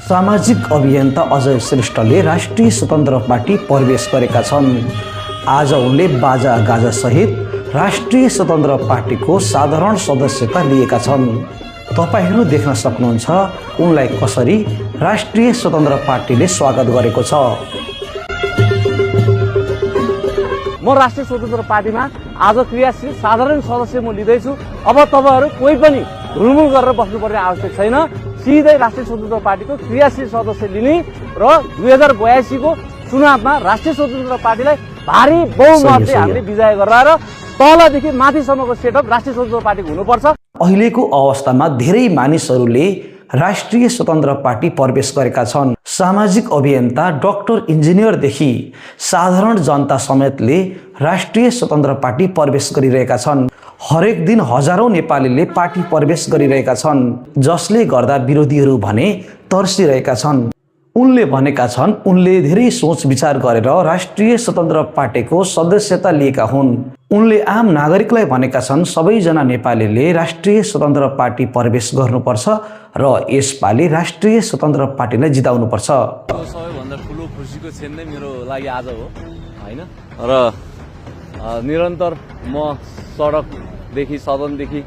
सामाजिक अभियन्ता अजय श्रेष्ठले राष्ट्रिय स्वतन्त्र पार्टी प्रवेश गरेका छन्। आज उनले बाजा गाजा सहित राष्ट्रिय स्वतन्त्र पार्टीको साधारण सदस्यता लिएका छन्। तपाईहरू देख्न सक्नुहुन्छ उनलाई कसरी राष्ट्रिय स्वतन्त्र पार्टीले स्वागत गरेको छ। म राष्ट्रिय स्वतन्त्र पार्टीमा आज क्रियाशील साधारण सदस्य म लिँदैछु। अब तपाईहरू कोही पनि ढुलमुल गरेर बस्नुपर्ने आवश्यक छैन। सिधै राष्ट्रिय स्वतन्त्र पार्टीको क्रियाशील सदस्य लिने र 2082 को चुनावमा राष्ट्रिय स्वतन्त्र पार्टीलाई भारी बहुमतले हामीले विजय गराएर तलदेखि माथिसम्मको सेटअप राष्ट्रिय स्वतन्त्र पार्टीको हुनुपर्छ। अहिलेको अवस्थामा धेरै मानिसहरूले राष्ट्रिय स्वतन्त्र पार्टी प्रवेश गरेका छन्। सामाजिक अभियन्ता, डाक्टर, इन्जिनियरदेखि साधारण जनता समेतले राष्ट्रिय स्वतन्त्र पार्टी प्रवेश गरिरहेका छन्। हरेक दिन हजारौं नेपालीले पार्टी प्रवेश गरिरहेका छन्, जसले गर्दा विरोधीहरू भने तर्सिरहेका छन्। उनले भनेका छन् उनले धेरै सोच विचार गरेर राष्ट्रिय स्वतन्त्र पार्टीको सदस्यता लिएका हुन्। उनले आम नागरिकलाई भनेका छन् सबैजना नेपालीले राष्ट्रिय स्वतन्त्र पार्टी प्रवेश गर्नुपर्छ र यसपालि राष्ट्रिय स्वतन्त्र पार्टीलाई जिताउनुपर्छ। सबैभन्दा ठुलो खुसीको क्षण नै मेरो लागि आज हो हैन। र निरन्तर म सडकदेखि सदनदेखि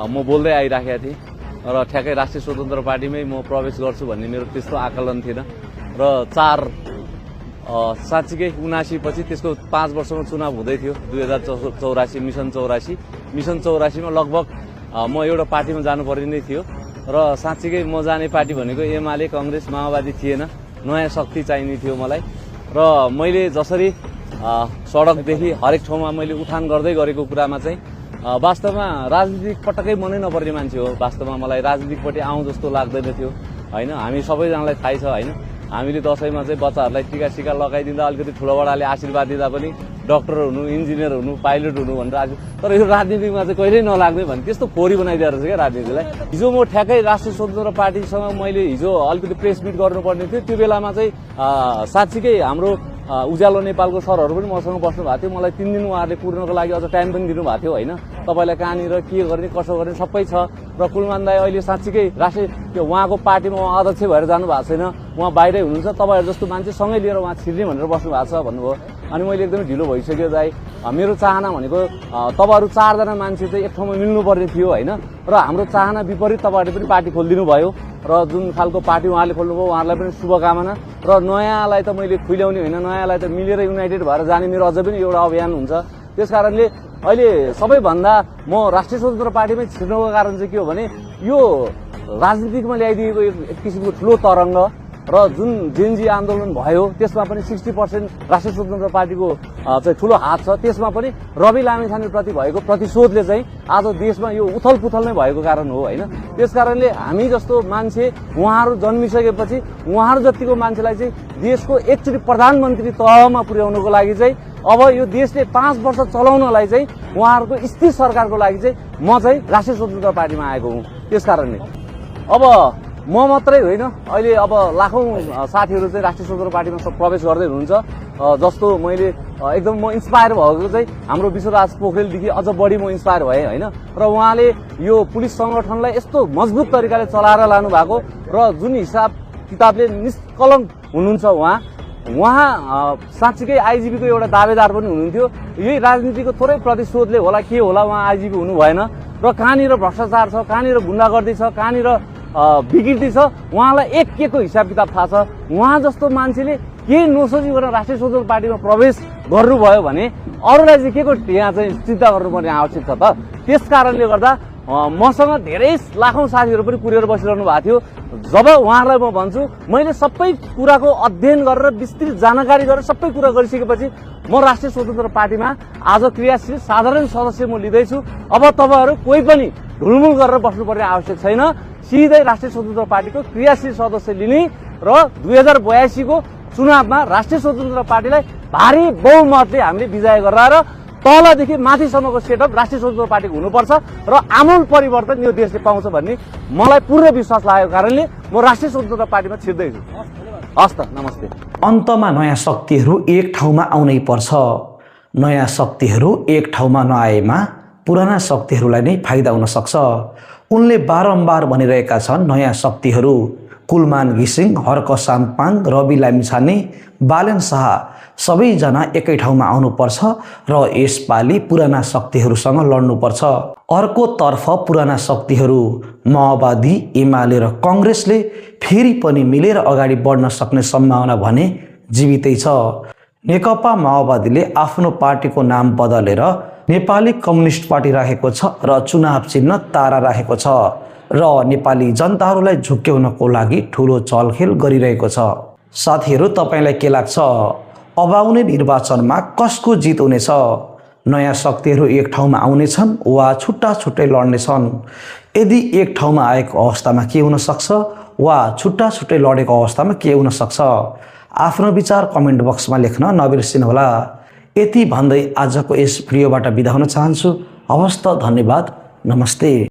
म बोल्दै आइराखेका थिएँ र ठ्याक्कै राष्ट्रिय स्वतन्त्र पार्टीमै म प्रवेश गर्छु भन्ने मेरो त्यस्तो आकलन थिएन। र साँच्चीकै 79 पछि त्यसको 5 वर्षमा चुनाव हुँदै थियो। 2084 मिसन 84 मा लगभग म एउटा पार्टीमा जानुपर्ने नै थियो र साँच्चीकै म जाने पार्टी भनेको एमाले, कांग्रेस, माओवादी थिएन। नयाँ शक्ति चाहिने थियो मलाई। र मैले जसरी सडकदेखि हरेक ठाउँमा मैले उठान गर्दै गरेको कुरामा चाहिँ वास्तवमा राजनीतिक पटक्कै मनै नपर्ने मान्छे हो। वास्तवमा मलाई राजनीतिकपट्टि आउँ जस्तो लाग्दैन थियो हैन। हामी सबैजनालाई थाहै छ हैन। हामीले दशैंमा चाहिँ बच्चाहरूलाई टीका सिका लगाइदिँदा अलिकति ठुलोबडाले आशीर्वाद दिँदा पनि डाक्टर हुनु, इन्जिनियर हुनु, पाइलट हुनु भनेर। तर यो राजनीतिमा चाहिँ कहिल्यै नलाग्ने भने त्यस्तो फोरी बनाइदिएर रहेछ क्या राजनीतिलाई। हिजो म ठ्याक्कै राष्ट्रिय स्वतन्त्र पार्टीसँग मैले हिजो अलिकति प्रेस मिट गर्नुपर्ने थियो। त्यो बेलामा चाहिँ साँच्चीकै हाम्रो उज्यालो नेपालको सरहरू पनि मसँग बस्नु भएको थियो। मलाई 3 दिन उहाँहरूले पुर्नको लागि अझ टाइम पनि दिनुभएको थियो हैन। तपाईलाई कहाँनिर के गर्ने कसो गर्ने सबै छ। र कुलमान दाई अहिले साँच्चीकै राष्ट्रिय त्यो उहाँको पार्टीमा उहाँ अध्यक्ष भएर जानु भएको छैन, उहाँ बाहिरै हुनुहुन्छ। तपाईहरू जस्तो मान्छे सँगै लिएर उहाँ छिर्ने भनेर बस्नु भएको छ भन्नुभयो। अनि मैले एकदमै ढिलो भइसक्यो दाई। मेरो चाहना भनेको तपाईहरू 4 जना मान्छे चाहिँ एक ठाउँमा मिल्नुपर्ने थियो हैन। र हाम्रो चाहना विपरीत तपाईहरुले पनि पार्टी खोलिदिनु भयो र जुन खालको पार्टी उहाँले खोल्नुभयो उहाँलाई पनि शुभकामना। र नयाँलाई त मैले खुइल्याउने होइन, नयाँलाई त मिलेर युनाइटेड भएर जाने मेरो अझै पनि एउटा अभियान हुन्छ। त्यसकारणले अहिले सबैभन्दा म राष्ट्रिय स्वतन्त्र पार्टीमै छिर्नुको कारण चाहिँ के हो भने यो राजनीतिकमा ल्याइदिएको एक किसिमको ठुलो तरङ्ग र जुन जेनजी आन्दोलन भयो त्यसमा पनि 60% राष्ट्रिय स्वतन्त्र पार्टीको चाहिँ ठुलो हात छ। त्यसमा पनि रवि लामिछानेप्रति भएको प्रतिशोधले चाहिँ आज देशमा यो उथलपुथल नै भएको कारण हो हैन। त्यसकारणले हामी जस्तो मान्छे उहाँहरू जन्मिसकेपछि उहाँहरू जतिको मान्छेलाई चाहिँ देशको एकचोटि प्रधानमन्त्री तहमा पुर्याउनको लागि चाहिँ अब यो देशले 5 वर्ष चलाउनलाई चाहिँ उहाँहरूको स्थिर सरकारको लागि चाहिँ म चाहिँ राष्ट्रिय स्वतन्त्र पार्टीमा आएको हुँ। त्यसकारणले अब म मात्रै होइन, अहिले अब लाखौं साथीहरू चाहिँ राष्ट्रिय स्वतन्त्र पार्टीमा प्रवेश गर्दै हुनुहुन्छ। जस्तो मैले एकदम म इन्स्पायर भएको चाहिँ हाम्रो विश्वराज पोखरेलदेखि अझ बढी म इन्स्पायर भएँ हैन। र उहाँले यो पुलिस संगठनलाई यस्तो मजबुत तरिकाले चलाएर लानु भएको र जुन हिसाब किताबले निष्कलङ्क हुनुहुन्छ उहाँ साँच्चीकै आइजिपीको एउटा दावेदार पनि हुनुहुन्थ्यो। यही राजनीतिको थोरै प्रतिशोधले होला के होला उहाँ आइजिपी हुनु भएन। र कहाँनिर भ्रष्टाचार छ, कहाँनिर गुण्डागर्दी छ, कहाँनिर विकृति छ उहाँलाई एक को हिसाब किताब थाहा छ। उहाँ जस्तो मान्छेले केही नसोचिकन राष्ट्रिय स्वतन्त्र पार्टीमा प्रवेश गर्नुभयो भने अरूलाई चाहिँ के को यहाँ चाहिँ चिन्ता गर्नुपर्ने आवश्यक छ त। त्यसकारणले गर्दा मसँग धेरै लाखौं साथीहरू पनि कुरेर बसिरहनु भएको थियो। जब उहाँहरूलाई म भन्छु मैले सबै कुराको अध्ययन गरेर विस्तृत जानकारी गरेर सबै कुरा गरिसकेपछि म राष्ट्रिय स्वतन्त्र पार्टीमा आज क्रियाशील साधारण सदस्य म लिँदैछु। अब तपाईहरू कोही पनि ढुलमुल गरेर बस्नुपर्ने आवश्यक छैन। सिधै राष्ट्रिय स्वतन्त्र पार्टीको क्रियाशील सदस्य लिने र 2082 को चुनावमा राष्ट्रिय स्वतन्त्र पार्टीलाई भारी बहुमतले हामीले विजय गराएर तलदेखि माथिसम्मको सेटअप राष्ट्रिय स्वतन्त्र पार्टीको हुनुपर्छ र आमूल परिवर्तन यो देशले पाउँछ भन्ने मलाई पूर्ण विश्वास लागेको कारणले म राष्ट्रिय स्वतन्त्र पार्टीमा छिर्दैछु। हस् त, नमस्ते। अन्तमा नयाँ शक्तिहरू एक ठाउँमा आउनै पर्छ। नयाँ शक्तिहरू एक ठाउँमा नआएमा पुराना शक्तिहरूलाई नै फाइदा हुन सक्छ। उनले बारम्बार भनिरहेका छन् नयाँ शक्तिहरू कुलमान घिसिङ, हर्क साम्पाङ, रवि लामिछाने, बालेन शाह सबैजना एकै ठाउँमा आउनुपर्छ र यसपालि पुराना शक्तिहरूसँग लड्नुपर्छ। अर्कोतर्फ पुराना शक्तिहरू माओवादी, एमाले र कङ्ग्रेसले फेरि पनि मिलेर अगाडि बढ्न सक्ने सम्भावना भने जीवितै छ। नेकपा माओवादीले आफ्नो पार्टीको नाम बदलेर नेपाली कम्युनिस्ट पार्टी राखेको छ र चुनाव चिन्ह तारा राखेको छ र नेपाली जनताहरूलाई झुक्क्याउनको लागि ठुलो चलखेल गरिरहेको छ। साथीहरू, तपाईलाई के लाग्छ? अब आउने निर्वाचनमा कसको जित हुनेछ? नयाँ शक्तिहरू एक ठाउँमा आउनेछन् वा छुट्टा छुट्टै लड्नेछन्? यदि एक ठाउँमा आएको अवस्थामा के हुन सक्छ वा छुट्टा छुट्टै लडेको अवस्थामा के हुन सक्छ? आफ्नो विचार कमेन्ट बक्समा लेख्न नबिर्सिनुहोला। यति भन्दै आजको यस भिडियोबाट बिदा हुन चाहन्छु। हवस् त, धन्यवाद, नमस्ते।